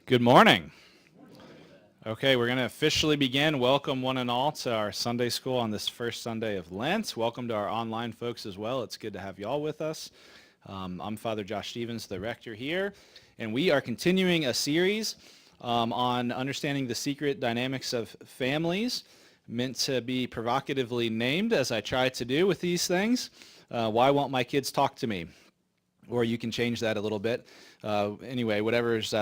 Good morning. Okay, we're going to officially begin. Welcome one and all to our Sunday school on this first Sunday of Lent. Welcome to our online folks as well. It's good to have you all with us. I'm Father Josh Stevens, the rector here, and we are continuing a series on understanding the secret dynamics of families, meant to be provocatively named, as I try to do with these things. Why won't my kids talk to me? Or you can change that a little bit. Anyway, whatever's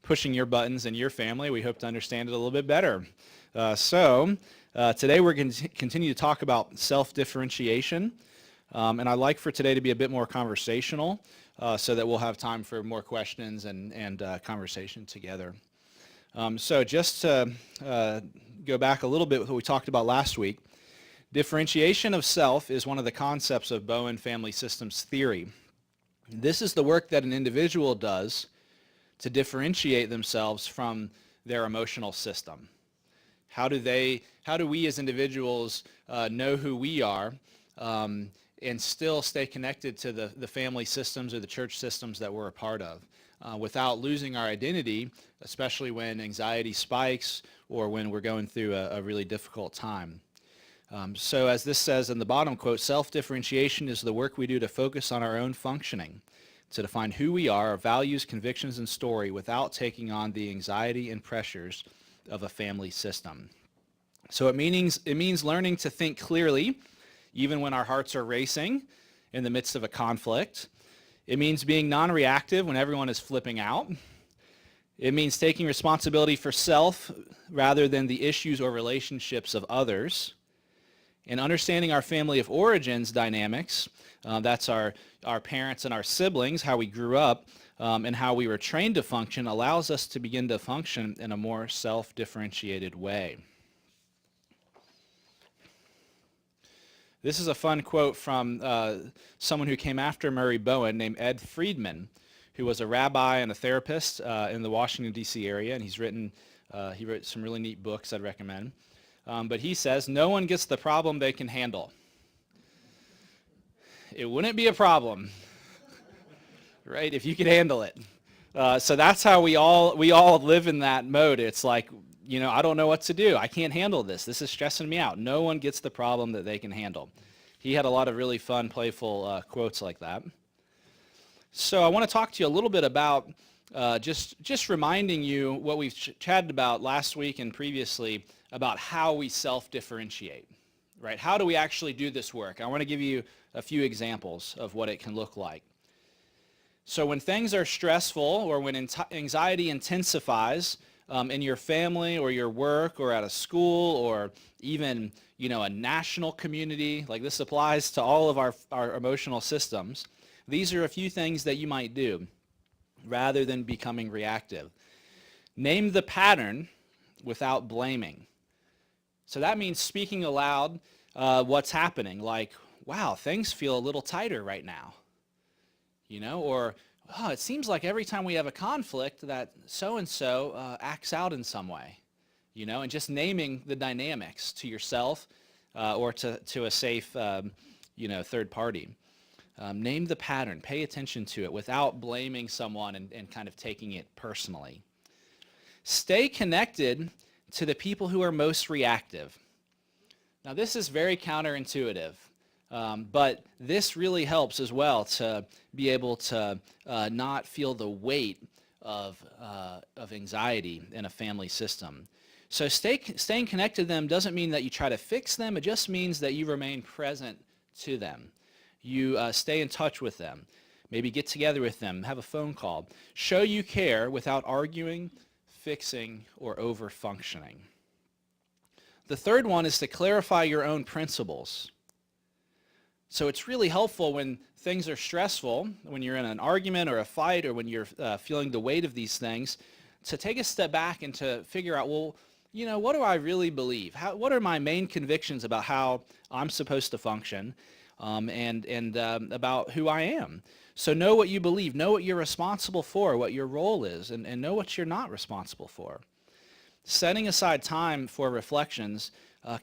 pushing your buttons in your family, we hope to understand it a little bit better. Today we're going to continue to talk about self-differentiation. And I'd like for today to be a bit more conversational so that we'll have time for more questions and conversation together. So just to go back a little bit with what we talked about last week, differentiation of self is one of the concepts of Bowen family systems theory. This is the work that an individual does to differentiate themselves from their emotional system. How do we as individuals know who we are and still stay connected to the family systems or the church systems that we're a part of without losing our identity, especially when anxiety spikes or when we're going through a really difficult time. So as this says in the bottom quote, self-differentiation is the work we do to focus on our own functioning, to define who we are, our values, convictions, and story without taking on the anxiety and pressures of a family system. So it means learning to think clearly, even when our hearts are racing in the midst of a conflict. It means being non-reactive when everyone is flipping out. It means taking responsibility for self rather than the issues or relationships of others. And understanding our family of origins dynamics, that's our parents and our siblings, how we grew up, and how we were trained to function, allows us to begin to function in a more self-differentiated way. This is a fun quote from someone who came after Murray Bowen named Ed Friedman, who was a rabbi and a therapist in the Washington, D.C. area, and he wrote some really neat books I'd recommend. But he says, no one gets the problem they can handle. It wouldn't be a problem, right, if you could handle it. So that's how we all live in that mode. It's like, I don't know what to do. I can't handle this. This is stressing me out. No one gets the problem that they can handle. He had a lot of really fun, playful quotes like that. So I want to talk to you a little bit about just reminding you what we've chatted about last week and previously about how we self-differentiate, right? How do we actually do this work? I want to give you a few examples of what it can look like. So when things are stressful or when anxiety intensifies in your family or your work or at a school or even, a national community, like this applies to all of our emotional systems, these are a few things that you might do rather than becoming reactive. Name the pattern without blaming. So that means speaking aloud what's happening, like, wow, things feel a little tighter right now, or, oh, it seems like every time we have a conflict that so-and-so acts out in some way, and just naming the dynamics to yourself or to a safe, third party. Name the pattern, pay attention to it without blaming someone and kind of taking it personally. Stay connected to the people who are most reactive. Now this is very counterintuitive, but this really helps as well to be able to not feel the weight of anxiety in a family system. So staying connected to them doesn't mean that you try to fix them, it just means that you remain present to them. You stay in touch with them, maybe get together with them, have a phone call. Show you care without arguing, fixing, or over-functioning. The third one is to clarify your own principles. So it's really helpful when things are stressful, when you're in an argument or a fight or when you're feeling the weight of these things, to take a step back and to figure out, well, what do I really believe? What are my main convictions about how I'm supposed to function and about who I am? So know what you believe, know what you're responsible for, what your role is, and know what you're not responsible for. Setting aside time for reflections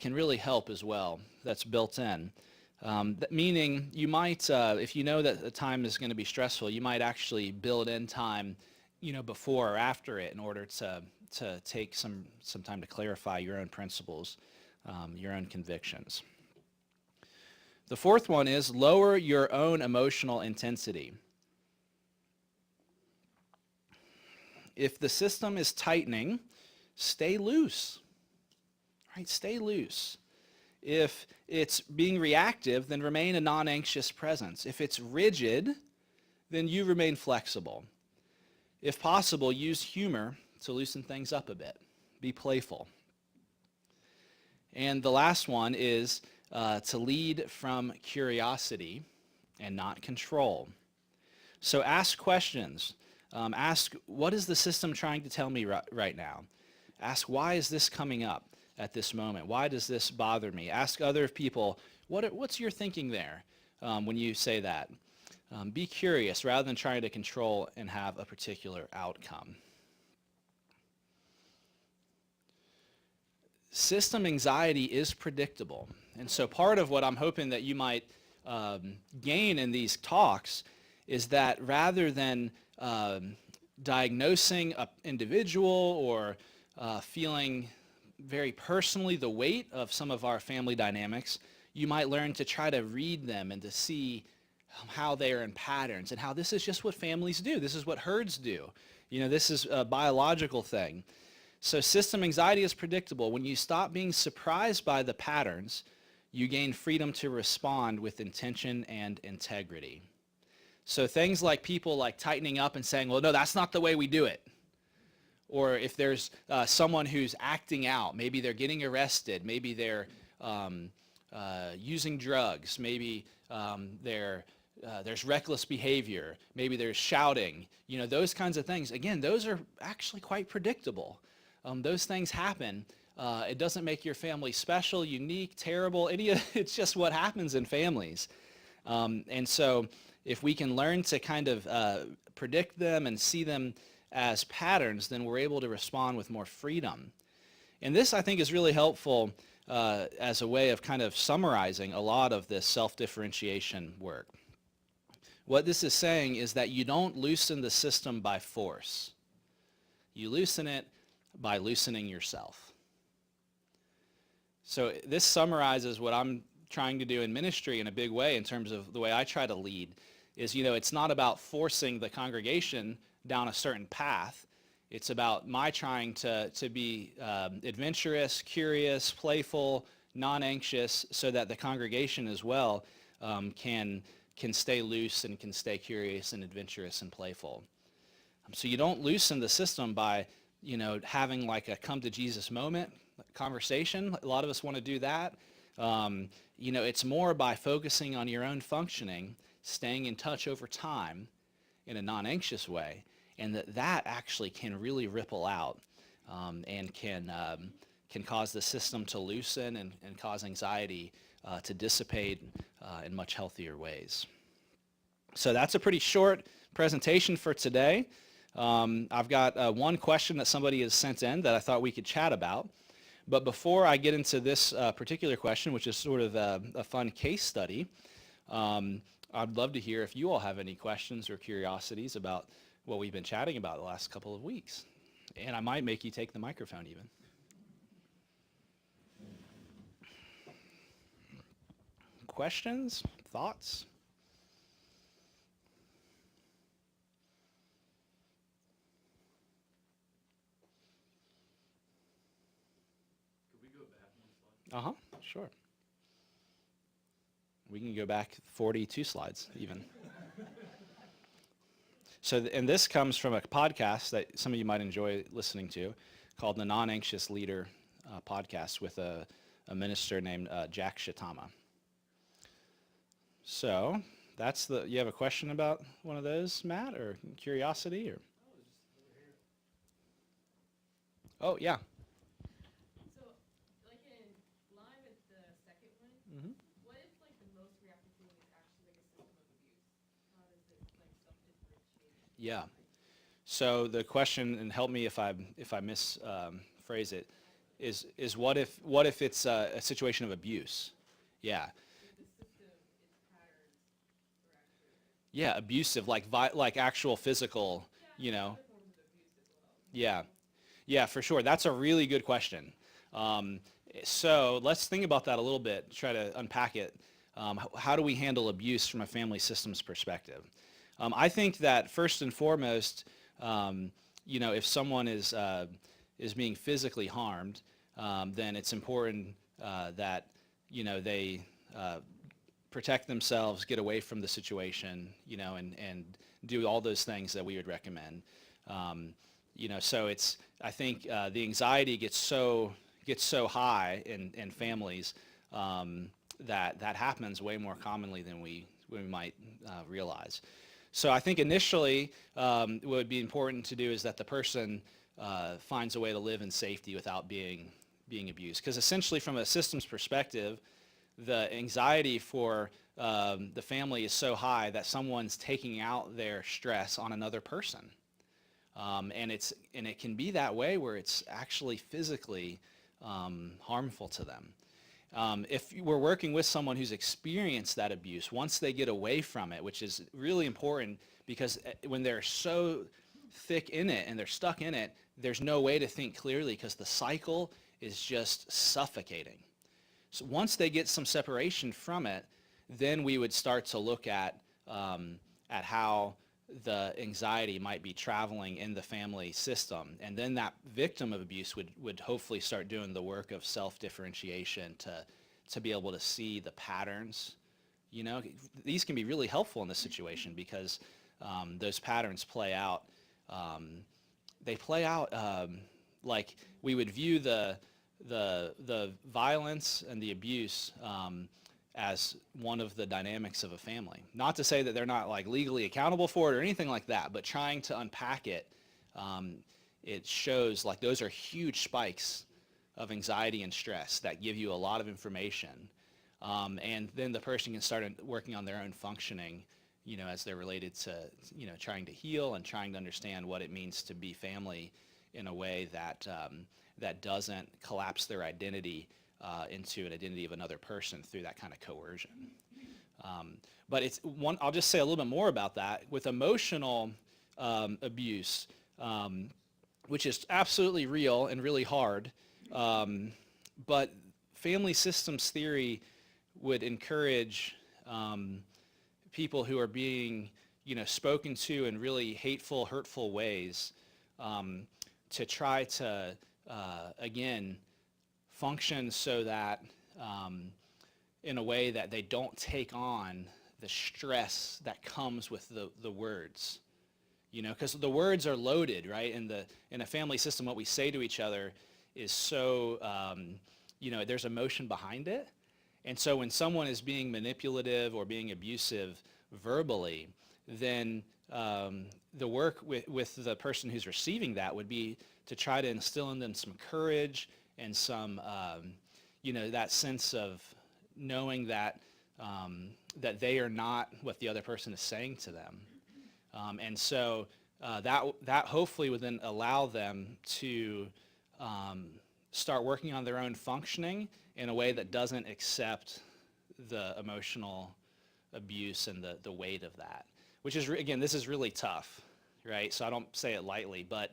can really help as well. That's built in. Meaning you might, if you know that the time is going to be stressful, you might actually build in time before or after it in order to take some time to clarify your own principles, your own convictions. The fourth one is lower your own emotional intensity. If the system is tightening, stay loose. Right? Stay loose. If it's being reactive, then remain a non-anxious presence. If it's rigid, then you remain flexible. If possible, use humor to loosen things up a bit. Be playful. And the last one is to lead from curiosity and not control. So ask questions. Ask, what is the system trying to tell me right now? Ask, why is this coming up at this moment? Why does this bother me? Ask other people, what's your thinking there when you say that? Be curious rather than trying to control and have a particular outcome. System anxiety is predictable. And so part of what I'm hoping that you might gain in these talks is that rather than diagnosing an individual or feeling very personally the weight of some of our family dynamics, you might learn to try to read them and to see how they are in patterns and how this is just what families do. This is what herds do. This is a biological thing. So system anxiety is predictable. When you stop being surprised by the patterns, you gain freedom to respond with intention and integrity. So things like people like tightening up and saying, well, no, that's not the way we do it. Or if there's someone who's acting out, maybe they're getting arrested, maybe they're using drugs, maybe there's reckless behavior, maybe there's shouting, those kinds of things. Again, those are actually quite predictable. Those things happen. It doesn't make your family special, unique, terrible. It's just what happens in families. And so if we can learn to kind of predict them and see them as patterns, then we're able to respond with more freedom. And this, I think, is really helpful as a way of kind of summarizing a lot of this self-differentiation work. What this is saying is that you don't loosen the system by force. You loosen it by loosening yourself. So this summarizes what I'm trying to do in ministry in a big way in terms of the way I try to lead is, it's not about forcing the congregation down a certain path. It's about my trying to be adventurous, curious, playful, non-anxious, so that the congregation as well can stay loose and can stay curious and adventurous and playful. So you don't loosen the system by, having like a come to Jesus moment conversation. A lot of us want to do that. It's more by focusing on your own functioning, staying in touch over time in a non-anxious way, and that actually can really ripple out and can cause the system to loosen and cause anxiety to dissipate in much healthier ways. So that's a pretty short presentation for today. I've got one question that somebody has sent in that I thought we could chat about. But before I get into this particular question, which is sort of a fun case study, I'd love to hear if you all have any questions or curiosities about what we've been chatting about the last couple of weeks. And I might make you take the microphone even. Questions? Thoughts? Uh-huh, sure. We can go back 42 slides even. So, and this comes from a podcast that some of you might enjoy listening to called the Non-Anxious Leader podcast with a minister named Jack Shitama. So you have a question about one of those, Matt, or curiosity? Or? Oh, yeah. Yeah. So the question, and help me if I misphrase it, is what if it's a situation of abuse? Yeah. Yeah, abusive, like actual physical, Yeah. Yeah, for sure. That's a really good question. Um, so let's think about that a little bit, try to unpack it. How do we handle abuse from a family systems perspective? I think that first and foremost, um, if someone is being physically harmed, then it's important that they uh, protect themselves, get away from the situation, and do all those things that we would recommend. Um, so I think the anxiety gets so high in families that happens way more commonly than we might realize. So I think initially what would be important to do is that the person finds a way to live in safety without being abused. Because essentially from a systems perspective, the anxiety for the family is so high that someone's taking out their stress on another person. And it can be that way where it's actually physically harmful to them. If we're working with someone who's experienced that abuse, once they get away from it, which is really important because when they're so thick in it and they're stuck in it, there's no way to think clearly because the cycle is just suffocating. So once they get some separation from it, then we would start to look at how the anxiety might be traveling in the family system. And then that victim of abuse would hopefully start doing the work of self-differentiation to be able to see the patterns. These can be really helpful in this situation because those patterns play out. They play out like we would view the violence and the abuse as one of the dynamics of a family. Not to say that they're not like legally accountable for it or anything like that, but trying to unpack it, it shows like those are huge spikes of anxiety and stress that give you a lot of information. And then the person can start working on their own functioning, as they're related to, trying to heal and trying to understand what it means to be family in a way that doesn't collapse their identity into an identity of another person through that kind of coercion. But I'll just say a little bit more about that. With emotional abuse, which is absolutely real and really hard, but family systems theory would encourage people who are being, spoken to in really hateful, hurtful ways to try to, again, function so that in a way that they don't take on the stress that comes with the words. Because the words are loaded, right? In a family system, what we say to each other is so, there's emotion behind it. And so when someone is being manipulative or being abusive verbally, then the work with the person who's receiving that would be to try to instill in them some courage and some, that sense of knowing that that they are not what the other person is saying to them. And so that hopefully would then allow them to start working on their own functioning in a way that doesn't accept the emotional abuse and the weight of that, which is, again, this is really tough, right? So I don't say it lightly, but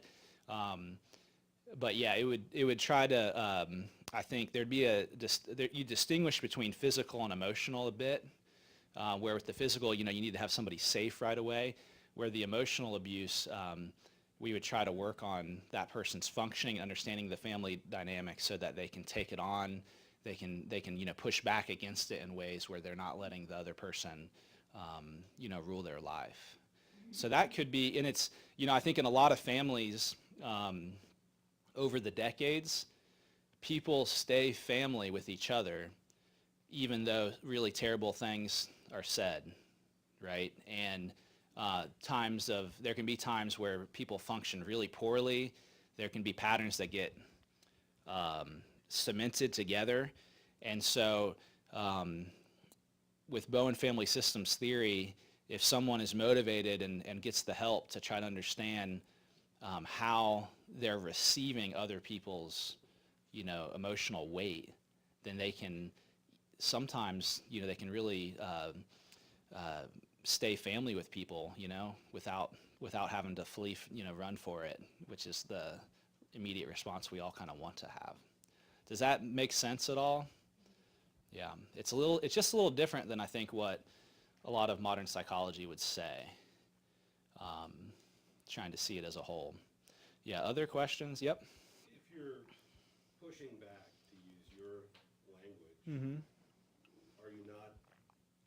yeah, it would try to, I think there'd be you distinguish between physical and emotional a bit, where with the physical, you need to have somebody safe right away, where the emotional abuse, we would try to work on that person's functioning, understanding the family dynamics so that they can take it on, they can push back against it in ways where they're not letting the other person, rule their life. So that could be, and it's, I think in a lot of families, over the decades, people stay family with each other, even though really terrible things are said, right? And there can be times where people function really poorly. There can be patterns that get cemented together. And so with Bowen family systems theory, if someone is motivated and gets the help to try to understand how they're receiving other people's, emotional weight, then they can sometimes, they can really stay family with people, without without having to flee, run for it, which is the immediate response we all kind of want to have. Does that make sense at all? Yeah, it's just a little different than I think what a lot of modern psychology would say, trying to see it as a whole. Yeah, other questions? Yep. If you're pushing back, to use your language, Mm-hmm. are you not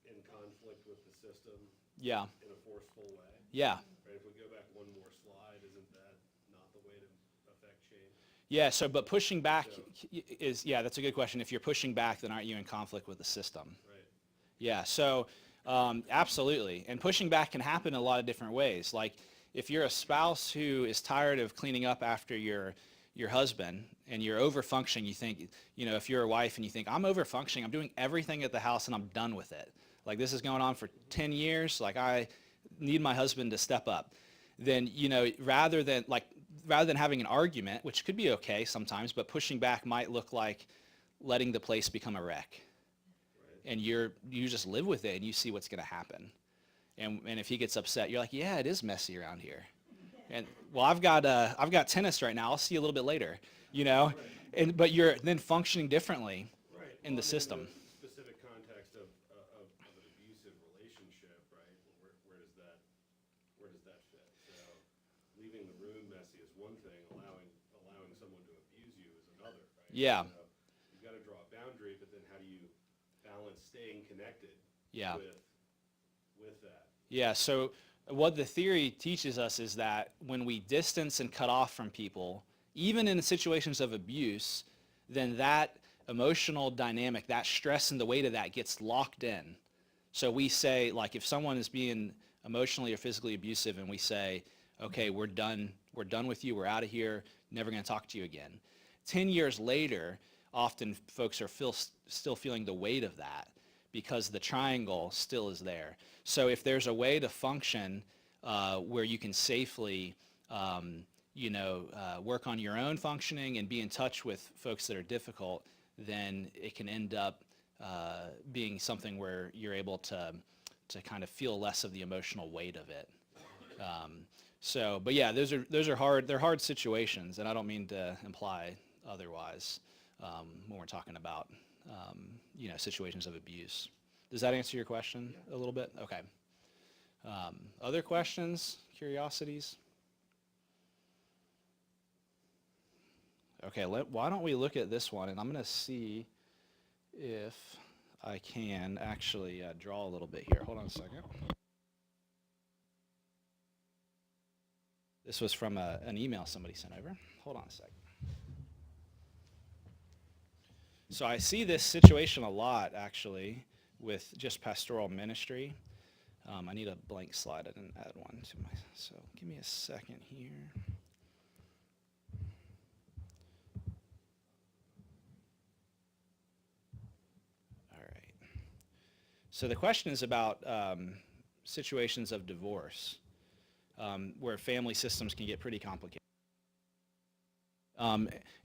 in conflict with the system Yeah. in a forceful way? Yeah. Right, if we go back one more slide, isn't that not the way to affect change? Yeah, but pushing back that's a good question. If you're pushing back, then aren't you in conflict with the system? Right. Yeah, so absolutely. And pushing back can happen in a lot of different ways. Like if you're a spouse who is tired of cleaning up after your husband and you're over-functioning, you think, if you're a wife and you think, I'm over-functioning, I'm doing everything at the house and I'm done with it. Like this is going on for 10 years, like I need my husband to step up. Then, rather than having an argument, which could be okay sometimes, but pushing back might look like letting the place become a wreck. Right. And you just live with it and you see what's going to happen. And if he gets upset, you're like, yeah, it is messy around here. And well, I've got tennis right now. I'll see you a little bit later, Right. but you're then functioning differently Right. in the system. In the specific context of an abusive relationship, right? Where does that fit? So leaving the room messy is one thing. Allowing someone to abuse you is another, right? Yeah. So you've got to draw a boundary, but then how do you balance staying connected? Yeah. With that? Yeah. So what the theory teaches us is that when we distance and cut off from people, even in situations of abuse, then that emotional dynamic, that stress and the weight of that gets locked in. So we say, like, if someone is being emotionally or physically abusive and we say, okay, we're done with you, we're out of here, never going to talk to you again. 10 years later, often folks are still feeling the weight of that because the triangle still is there. So if there's a way to function where you can safely work on your own functioning and be in touch with folks that are difficult, then it can end up being something where you're able to kind of feel less of the emotional weight of it. But yeah, those are hard. They're hard situations, and I don't mean to imply otherwise when we're talking about situations of abuse. Does that answer your question a little bit? Okay. Other questions, curiosities? Okay, why don't we look at this one, and I'm going to see if I can actually draw a little bit here. Hold on a second. This was from an email somebody sent over. Hold on a second. So I see this situation a lot, actually, with just pastoral ministry. I need a blank slide. I didn't add one to my, so give me a second here. All right. So the question is about situations of divorce, where family systems can get pretty complicated.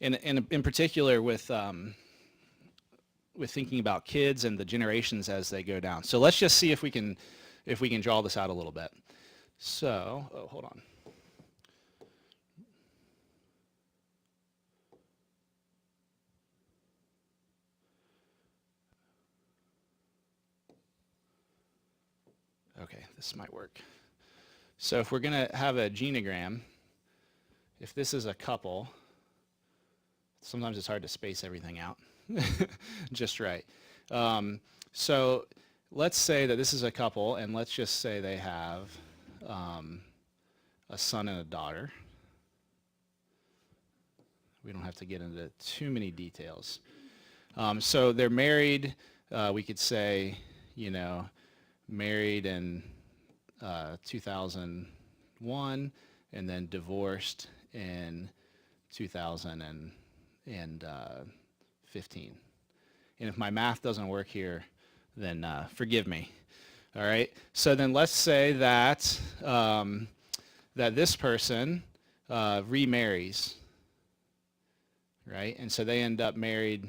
In particular with thinking about kids and the generations as they go down. So let's just see if we can draw this out a little bit. So, hold on. Okay, this might work. So if we're going to have a genogram, if this is a couple, sometimes it's hard to space everything out just right. So let's say that this is a couple, and let's just say they have a son and a daughter. We don't have to get into too many details. So they're married, we could say, married in 2001, and then divorced in 2015. And if my math doesn't work here, then forgive me. All right. So then let's say that that this person remarries, right? And so they end up married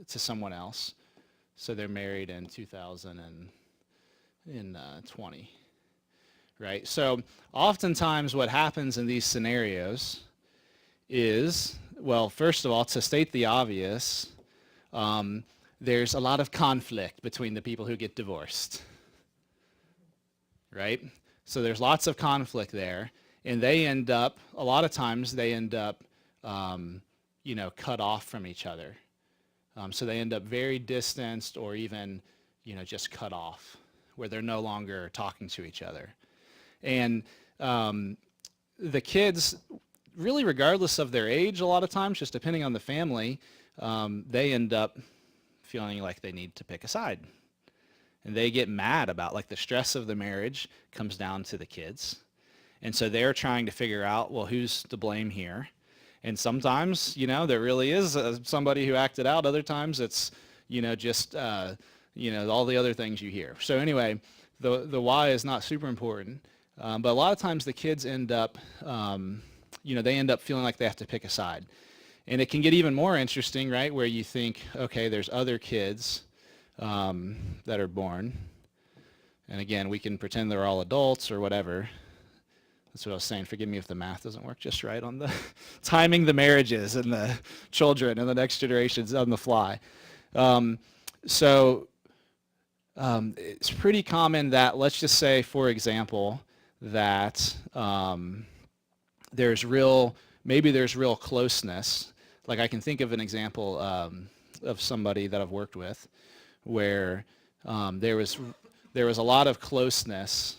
to someone else. So they're married in 2020, right? So oftentimes what happens in these scenarios is, well, first of all, to state the obvious, um, there's a lot of conflict between the people who get divorced, right? So there's lots of conflict there, and a lot of times they end up, cut off from each other. So they end up very distanced or even, just cut off, where they're no longer talking to each other. And the kids, really regardless of their age, a lot of times, just depending on the family, they end up feeling like they need to pick a side. And they get mad about, like, the stress of the marriage comes down to the kids. And so they're trying to figure out, well, who's to blame here? And sometimes, there really is somebody who acted out. Other times it's, just, all the other things you hear. So anyway, the why is not super important. But a lot of times the kids end up, they end up feeling like they have to pick a side. And it can get even more interesting, right, where you think, okay, there's other kids that are born. And again, we can pretend they're all adults or whatever. That's what I was saying. Forgive me if the math doesn't work just right on the timing the marriages and the children and the next generations on the fly. So it's pretty common that, let's just say, for example, that maybe there's real closeness. Like, I can think of an example of somebody that I've worked with where there was a lot of closeness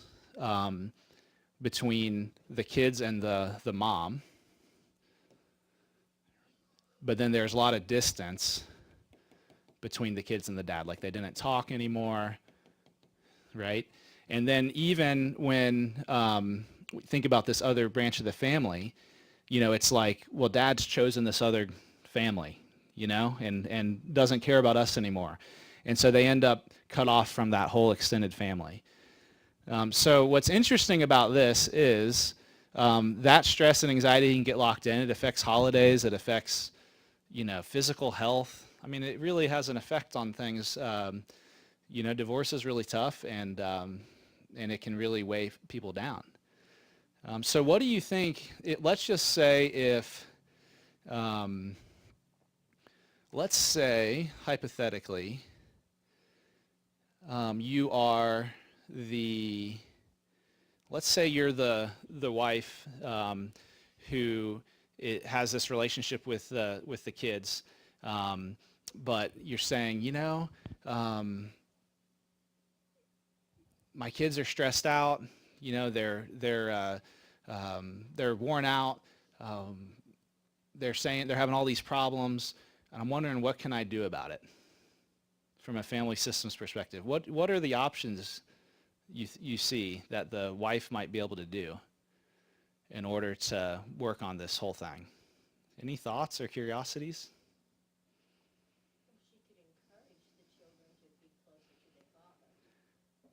between the kids and the mom, but then there's a lot of distance between the kids and the dad. Like, they didn't talk anymore, right? And then even when think about this other branch of the family, it's like, well, dad's chosen this other family, and doesn't care about us anymore. And so they end up cut off from that whole extended family. So what's interesting about this is that stress and anxiety can get locked in. It affects holidays. It affects, physical health. I mean, it really has an effect on things. Divorce is really tough, and it can really weigh people down. So what do you think? Let's just say if, let's say, hypothetically, you are let's say you're the wife who has this relationship with the kids, but you're saying, my kids are stressed out, they're worn out, they're saying they're having all these problems, and I'm wondering, what can I do about it from a family systems perspective? What are the options you see that the wife might be able to do in order to work on this whole thing? Any thoughts or curiosities? She could encourage the children to be closer to their father.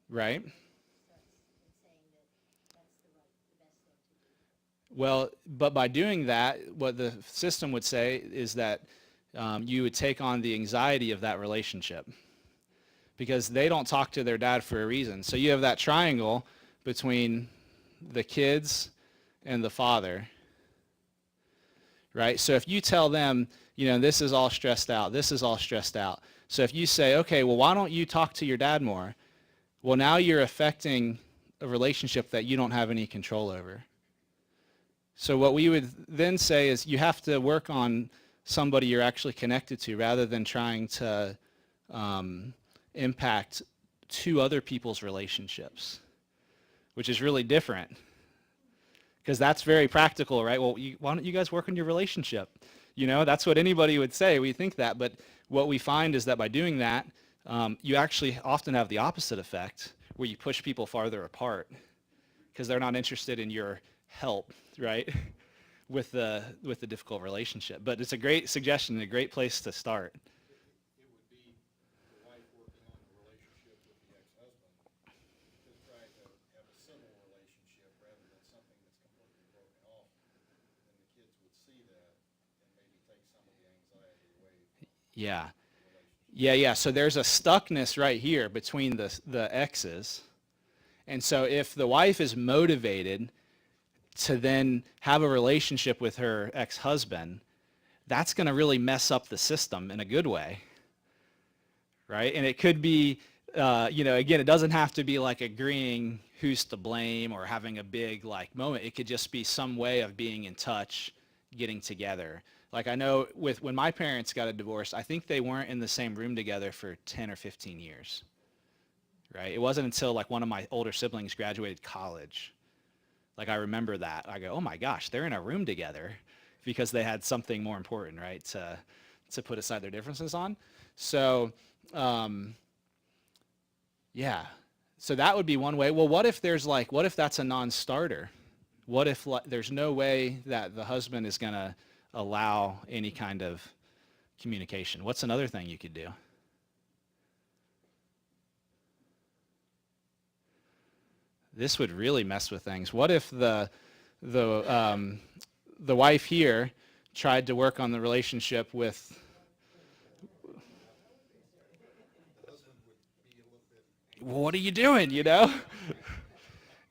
Right. So it's saying that that's the best thing to do. Well, but by doing that, what the system would say is that you would take on the anxiety of that relationship, because they don't talk to their dad for a reason. So you have that triangle between the kids and the father, right? So if you tell them, this is all stressed out, this is all stressed out. So if you say, okay, well, why don't you talk to your dad more? Well, now you're affecting a relationship that you don't have any control over. So what we would then say is you have to work on somebody you're actually connected to, rather than trying to impact two other people's relationships, which is really different, because that's very practical, right? Well, why don't you guys work on your relationship? That's what anybody would say. We think that, but what we find is that by doing that, you actually often have the opposite effect, where you push people farther apart because they're not interested in your help, right? with the difficult relationship. But it's a great suggestion and a great place to start. It would be the wife working on the relationship with the ex-husband to try to have a civil relationship rather than something that's completely broken off. Then the kids would see that and maybe take some of the anxiety away from Yeah. the relationship. Yeah. So there's a stuckness right here between the exes, And so if the wife is motivated to then have a relationship with her ex-husband, that's going to really mess up the system in a good way, right? And it could be, again, it doesn't have to be like agreeing who's to blame or having a big like moment. It could just be some way of being in touch, getting together. Like I know when my parents got a divorce, I think they weren't in the same room together for 10 or 15 years, right? It wasn't until like one of my older siblings graduated college. Like I remember that. I go, oh my gosh, they're in a room together because they had something more important, right, to put aside their differences on. So, yeah. So that would be one way. Well, what if that's a non-starter? What if there's no way that the husband is going to allow any kind of communication? What's another thing you could do? This would really mess with things. What if the wife here tried to work on the relationship with? Well, what are you doing?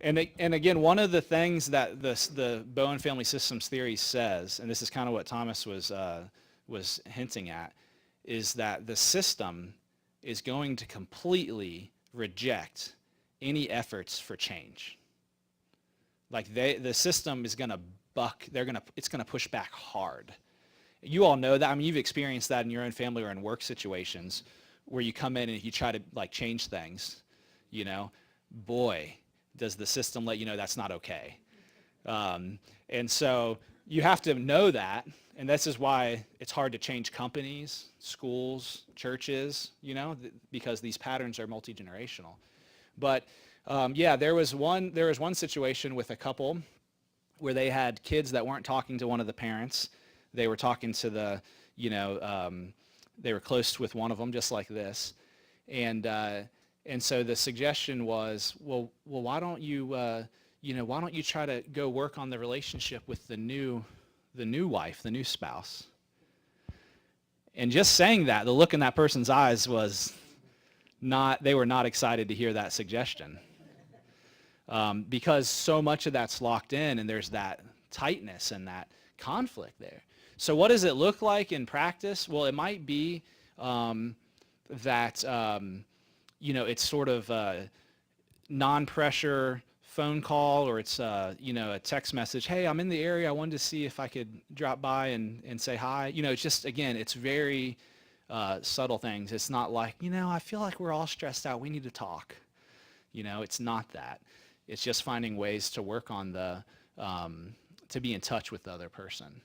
And again, one of the things that the Bowen family systems theory says, and this is kind of what Thomas was hinting at, is that the system is going to completely reject any efforts for change. Like the system is going to it's going to push back hard. You all know that. I mean, you've experienced that in your own family or in work situations where you come in and you try to like change things, boy, does the system let you know that's not okay. And so you have to know that, and this is why it's hard to change companies, schools, churches, because these patterns are multi-generational. But there was one situation with a couple where they had kids that weren't talking to one of the parents. They were talking to they were close with one of them, just like this. And so the suggestion was, well, why don't you try to go work on the relationship with the new wife, the new spouse? And just saying that, the look in that person's eyes was they were not excited to hear that suggestion. Because so much of that's locked in and there's that tightness and that conflict there. So what does it look like in practice? Well, it might be that it's sort of a non-pressure phone call, or it's a text message. Hey, I'm in the area. I wanted to see if I could drop by and say hi. It's just, again, it's very subtle things. It's not like, I feel like we're all stressed out. We need to talk. It's not that. It's just finding ways to work on to be in touch with the other person.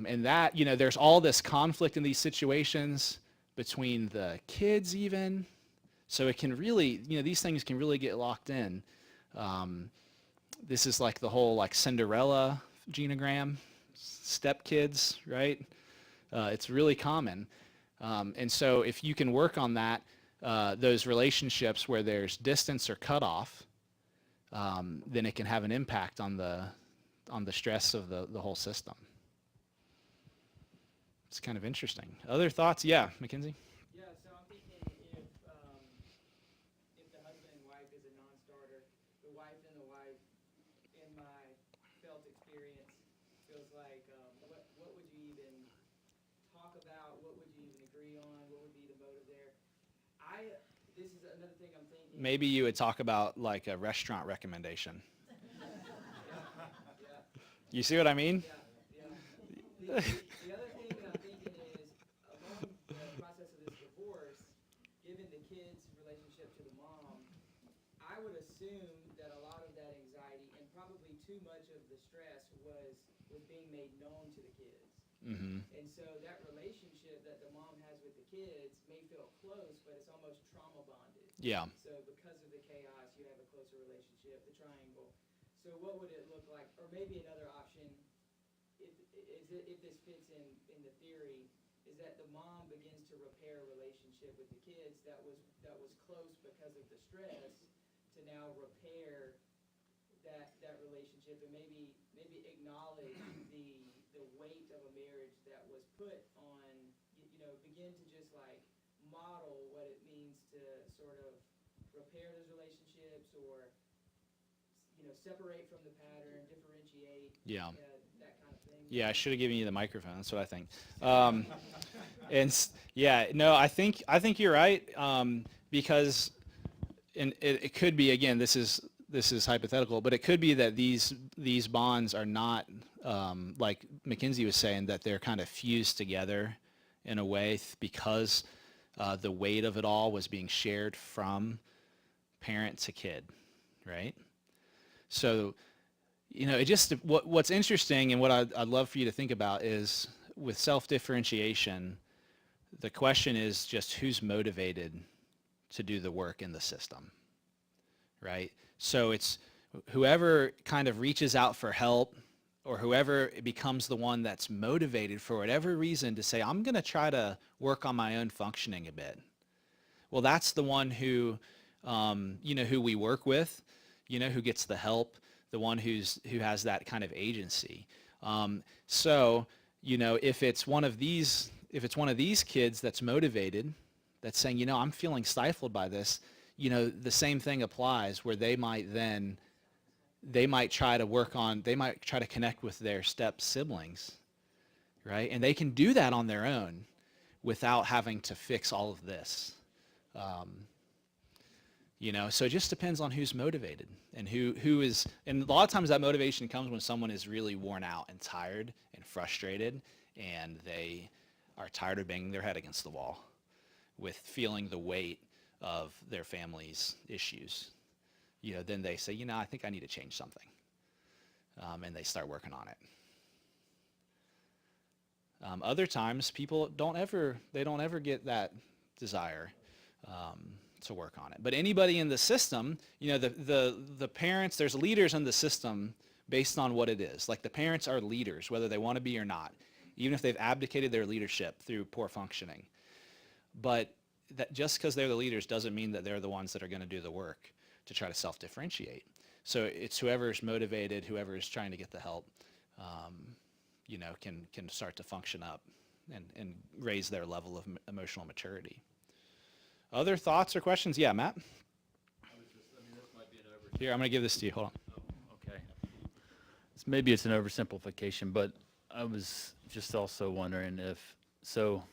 And that, there's all this conflict in these situations between the kids even. So it can really, these things can really get locked in. This is like the whole like Cinderella genogram, stepkids, right? It's really common. And so if you can work on that, those relationships where there's distance or cutoff, then it can have an impact on the stress of the whole system. It's kind of interesting. Other thoughts? Yeah, Mackenzie? Yeah, so I'm thinking if the husband and wife is a non-starter, the wife, in my felt experience, feels like what would you even talk about? What would you even agree on? What would be the motive there? This is another thing I'm thinking. Maybe you would talk about like a restaurant recommendation. Yeah. You see what I mean? Yeah. The other thing that I'm thinking is, along the process of this divorce, given the kid's relationship to the mom, I would assume that a lot of that anxiety and probably too much of the stress was being made known to the kids. Mm-hmm. And so that relationship that the mom has with the kids may feel close, but it's almost trauma bonded. Yeah. So because of the chaos, you have a closer relationship, the triangle. So what would it look like? Or maybe another option, if this fits in the theory, is that the mom begins to repair a relationship with the kids that was close because of the stress, to now repair that relationship and maybe acknowledge the weight of a marriage that was put on, begin to just like model what it means to sort of repair those relationships relationships, or separate from the pattern, differentiate, Yeah. that kind of thing. Yeah, I should have given you the microphone. That's what I think. Yeah, no, I think you're right, because and it could be, again, this is hypothetical, but it could be that these bonds are not, like Mackenzie was saying, that they're kind of fused together in a way because the weight of it all was being shared from parent to kid, right? So, it just, what's interesting and what I'd love for you to think about is, with self-differentiation, the question is just who's motivated to do the work in the system, right? So it's whoever kind of reaches out for help, or whoever becomes the one that's motivated for whatever reason to say, I'm going to try to work on my own functioning a bit. Well, that's the one who, who we work with, who gets the help, the one who has that kind of agency. So, if it's one of these kids that's motivated, that's saying, I'm feeling stifled by this, the same thing applies, where they might try to connect with their step siblings, right? And they can do that on their own without having to fix all of this. So it just depends on who's motivated and who is, and a lot of times that motivation comes when someone is really worn out and tired and frustrated, and they are tired of banging their head against the wall with feeling the weight of their family's issues. Then they say, I think I need to change something. And they start working on it. Other times people don't ever get that desire to work on it. But anybody in the system, the parents, there's leaders in the system based on what it is. Like, the parents are leaders, whether they want to be or not, even if they've abdicated their leadership through poor functioning. But that just because they're the leaders doesn't mean that they're the ones that are going to do the work to try to self-differentiate. So it's whoever's motivated, whoever's trying to get the help, can start to function up and raise their level of emotional maturity. Other thoughts or questions? Yeah, Matt? This might be an over. Here, I'm going to give this to you. Hold on. Oh, okay. Maybe it's an oversimplification, but I was just also wondering if, so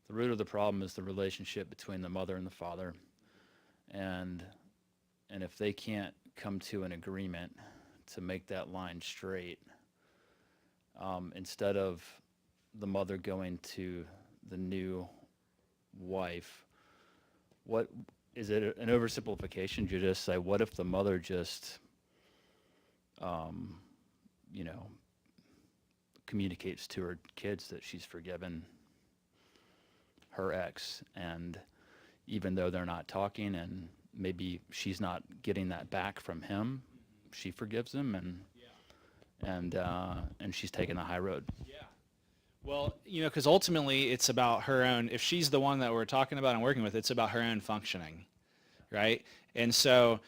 the root of the problem is the relationship between the mother and the father, and if they can't come to an agreement to make that line straight, instead of the mother going to the new wife, what is it an oversimplification to just say, what if the mother just communicates to her kids that she's forgiven her ex, and even though they're not talking and maybe she's not getting that back from him, she forgives him, and she's taking the high road. Yeah. Well, because ultimately it's about her own, if she's the one that we're talking about and working with, it's about her own functioning, right? And so,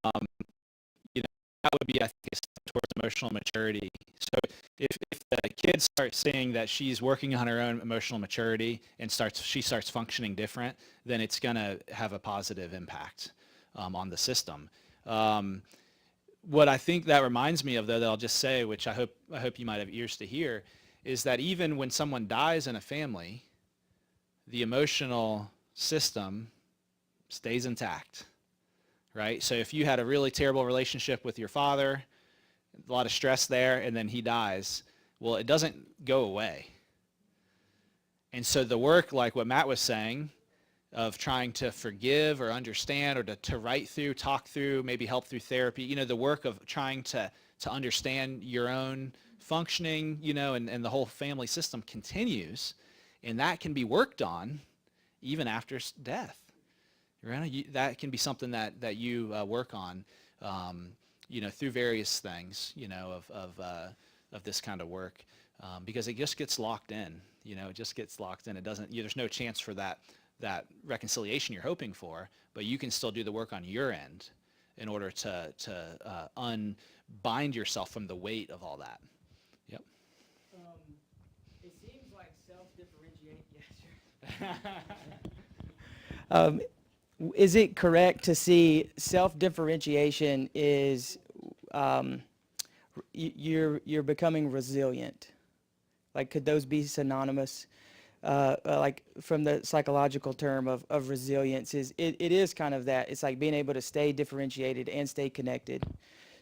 that would be, I think, a step towards emotional maturity. So if the kids start seeing that she's working on her own emotional maturity and she starts functioning different, then it's going to have a positive impact on the system. What I think that reminds me of, though, that I'll just say, which I hope you might have ears to hear, is that even when someone dies in a family, the emotional system stays intact, right? So if you had a really terrible relationship with your father, a lot of stress there, and then he dies, well, it doesn't go away. And so the work, like what Matt was saying, of trying to forgive or understand, or to write through, talk through, maybe help through therapy, the work of trying to understand your own functioning, and the whole family system continues, and that can be worked on even after death. Right? That can be something that you work on, through various things, of this kind of work, because it just gets locked in. It just gets locked in. It doesn't. There's no chance for that reconciliation you're hoping for, but you can still do the work on your end in order to unbind yourself from the weight of all that. Yep. It seems like self-differentiate. Yeah, sure. is it correct to see self-differentiation is you're becoming resilient? Like, could those be synonymous? Like from the psychological term of resilience it is kind of that. It's like being able to stay differentiated and stay connected.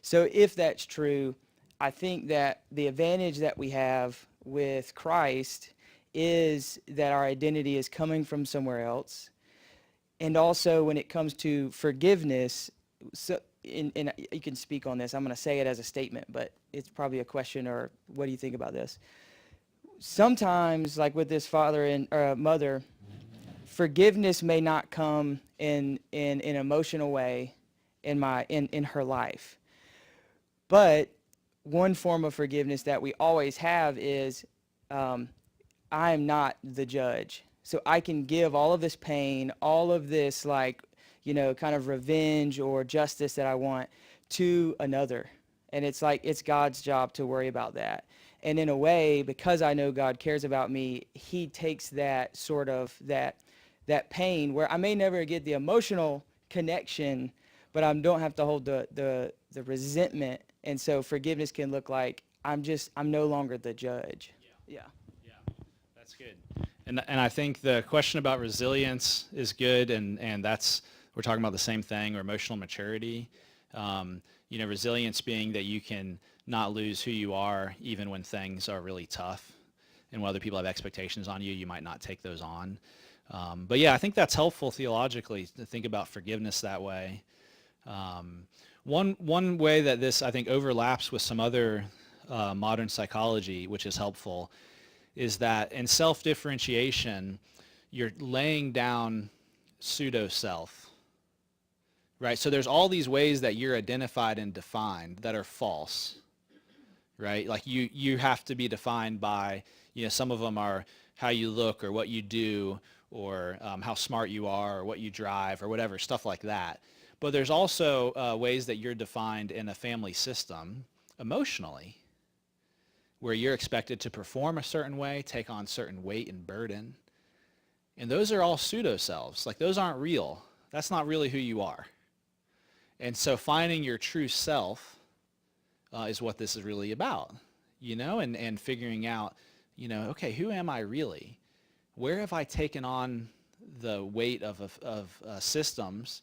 So if that's true, I think that the advantage that we have with Christ is that our identity is coming from somewhere else. And also when it comes to forgiveness, so and you can speak on this. I'm going to say it as a statement, but it's probably a question, or what do you think about this? Sometimes, like with this father and mother, forgiveness may not come in an emotional way in her life. But one form of forgiveness that we always have is I am not the judge. So I can give all of this pain, all of this, like, kind of revenge or justice that I want to another. And it's like, it's God's job to worry about that. And in a way, because I know God cares about me, he takes that sort of, that pain where I may never get the emotional connection, but I don't have to hold the resentment. And so forgiveness can look like, I'm no longer the judge. Yeah. That's good. And I think the question about resilience is good, and that's, we're talking about the same thing, or emotional maturity. Resilience being that you can not lose who you are even when things are really tough, and when other people have expectations on you, you might not take those on. But yeah, I think that's helpful theologically to think about forgiveness that way. One way that this, I think, overlaps with some other modern psychology, which is helpful, is that in self-differentiation, you're laying down pseudo-self, right? So there's all these ways that you're identified and defined that are false, right? Like you have to be defined by, some of them are how you look or what you do, or how smart you are, or what you drive, or whatever, stuff like that. But there's also ways that you're defined in a family system emotionally, where you're expected to perform a certain way, take on certain weight and burden. And those are all pseudo-selves. Like, those aren't real. That's not really who you are. And so finding your true self is what this is really about, and figuring out, okay, who am I really? Where have I taken on the weight of systems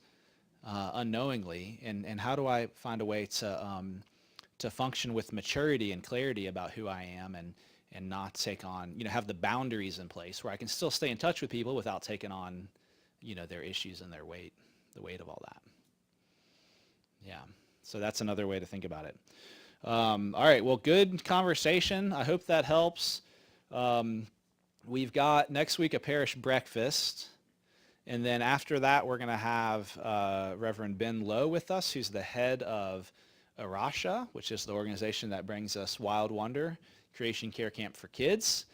unknowingly, and how do I find a way to function with maturity and clarity about who I am, and not take on, have the boundaries in place where I can still stay in touch with people without taking on, their issues and their weight, the weight of all that. Yeah, so that's another way to think about it. All right, well, good conversation. I hope that helps. We've got next week a parish breakfast. And then after that, we're going to have Reverend Ben Lowe with us, who's the head of Arasha, which is the organization that brings us Wild Wonder, Creation Care Camp for Kids.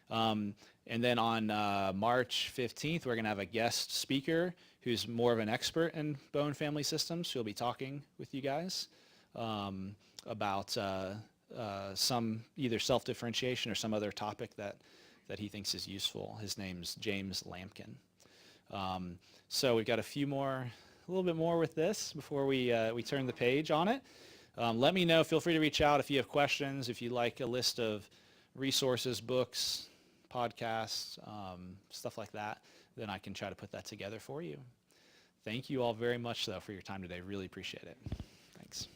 And then on March 15th, we're going to have a guest speaker who's more of an expert in bone family systems. She'll be talking with you guys about some either self-differentiation or some other topic that he thinks is useful. His name's James Lampkin. So we've got a little bit more with this before we turn the page on it. Let me know. Feel free to reach out if you have questions, if you'd like a list of resources, books, podcasts, stuff like that, then I can try to put that together for you. Thank you all very much, though, for your time today. Really appreciate it. Thanks.